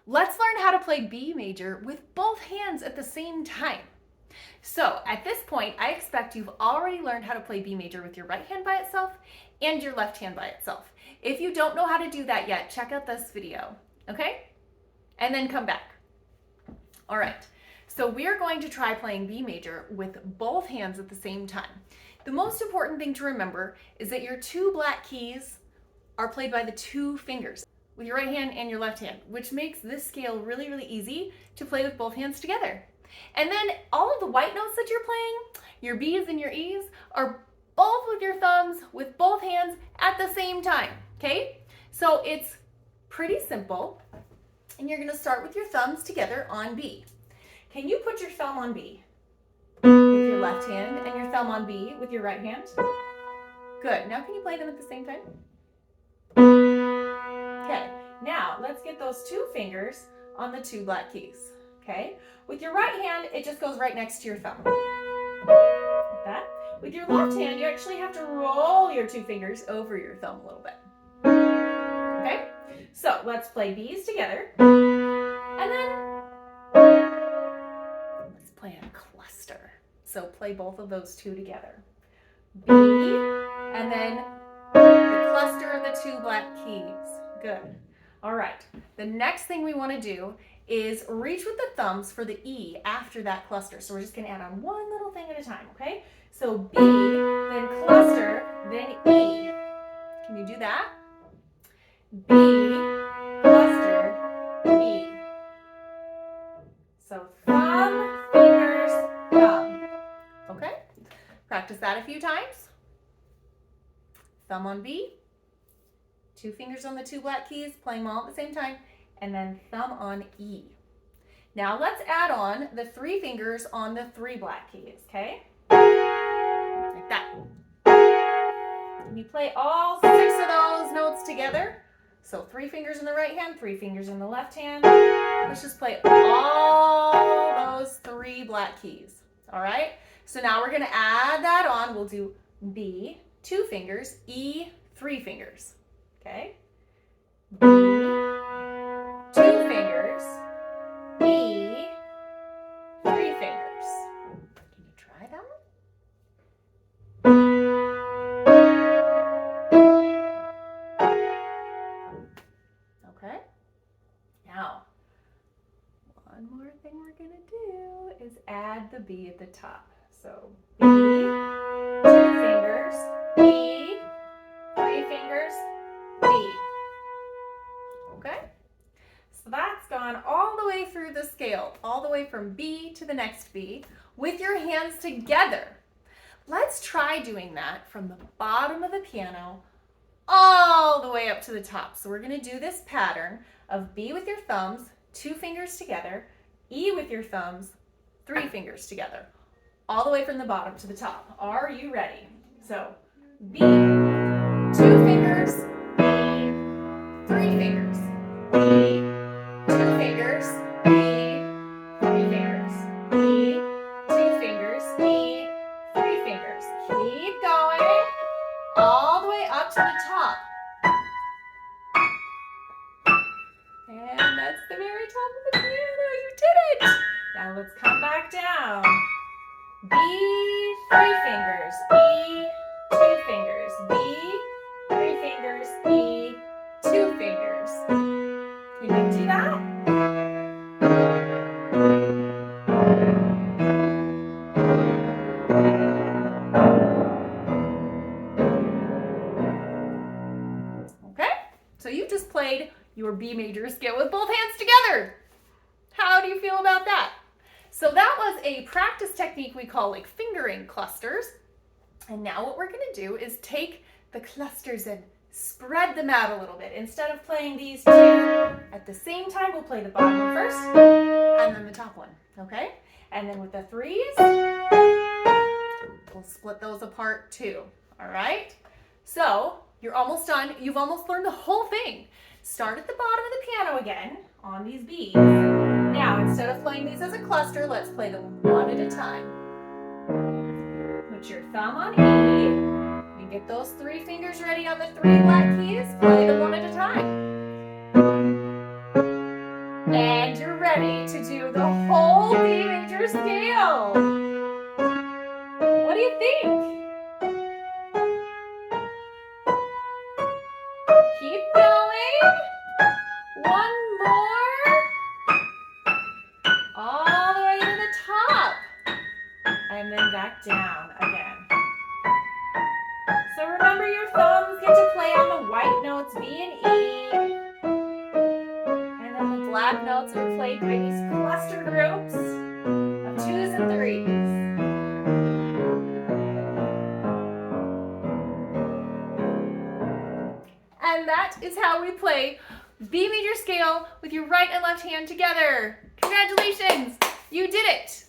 Let's learn how to play B major with both hands at the same time. So at this point, I expect you've already learned how to play B major with your right hand by itself and your left hand by itself. If you don't know how to do that yet, check out this video, okay? And then come back. All right, so we're going to try playing B major with both hands at the same time. The most important thing to remember is that your two black keys are played by the two fingers, with your right hand and your left hand, which makes this scale really, really easy to play with both hands together. And then all of the white notes that you're playing, your B's and your E's, are both with your thumbs with both hands at the same time, okay? So it's pretty simple. And you're gonna start with your thumbs together on B. Can you put your thumb on B with your left hand and your thumb on B with your right hand? Good, now can you play them at the same time? Okay, now let's get those two fingers on the two black keys, okay? With your right hand, it just goes right next to your thumb, like that. With your left hand, you actually have to roll your two fingers over your thumb a little bit, okay? So let's play B's together, and then let's play a cluster. So play both of those two together. B, and then the cluster of the two black keys. Good. All right. The next thing we want to do is reach with the thumbs for the E after that cluster. So we're just going to add on one little thing at a time, okay? So B, then cluster, then E. Can you do that? B, cluster, E. So thumb, fingers, thumb. Okay? Practice that a few times. Thumb on B, two fingers on the two black keys, playing them all at the same time, and then thumb on E. Now let's add on the three fingers on the three black keys, okay? Like that. Can you play all 6 of those notes together? So 3 fingers in the right hand, 3 fingers in the left hand. Let's just play all those 3 black keys, all right? So now we're gonna add that on. We'll do B, 2 fingers, E, 3 fingers, okay? B, 2 fingers, E, 3 fingers. Can you try that? Okay. Now, one more thing we're gonna do is add the B at the top. So B, 2 fingers, E, 3 fingers, B. Okay? So that's gone all the way through the scale, all the way from B to the next B, with your hands together. Let's try doing that from the bottom of the piano all the way up to the top. So we're going to do this pattern of B with your thumbs, 2 fingers together, E with your thumbs, 3 fingers together, all the way from the bottom to the top. Are you ready? So B, 2 fingers, E, 3 fingers, E, 2 fingers, E, 3 fingers, E, 2 fingers, E, 3 fingers. Keep going all the way up to the top. And that's the very top of the piano. You did it! Now let's come back down. B, 3 fingers, E, 2 fingers, B, 3 fingers, E, 2 fingers. Can you do that? Okay, so you just played your B major scale with both hands together. How do you feel about that? So that was a practice technique we call like fingering clusters. And now what we're gonna do is take the clusters and spread them out a little bit. Instead of playing these two at the same time, we'll play the bottom one first and then the top one, okay? And then with the 3s, we'll split those apart too, all right? So you're almost done. You've almost learned the whole thing. Start at the bottom of the piano again on these B's. Now, instead of playing these as a cluster, let's play them one at a time. Put your thumb on E, and get those 3 fingers ready on the 3 black keys. Play them one at a time. And you're ready to do the whole B major scale. What do you think? Keep going. One more. All the way to the top. And then back down again. So remember, your thumbs get to play on the white notes, B and E. And then the black notes are played by these cluster groups of 2s and 3s. And that is how we play B major scale with your right and left hand together. Congratulations, you did it.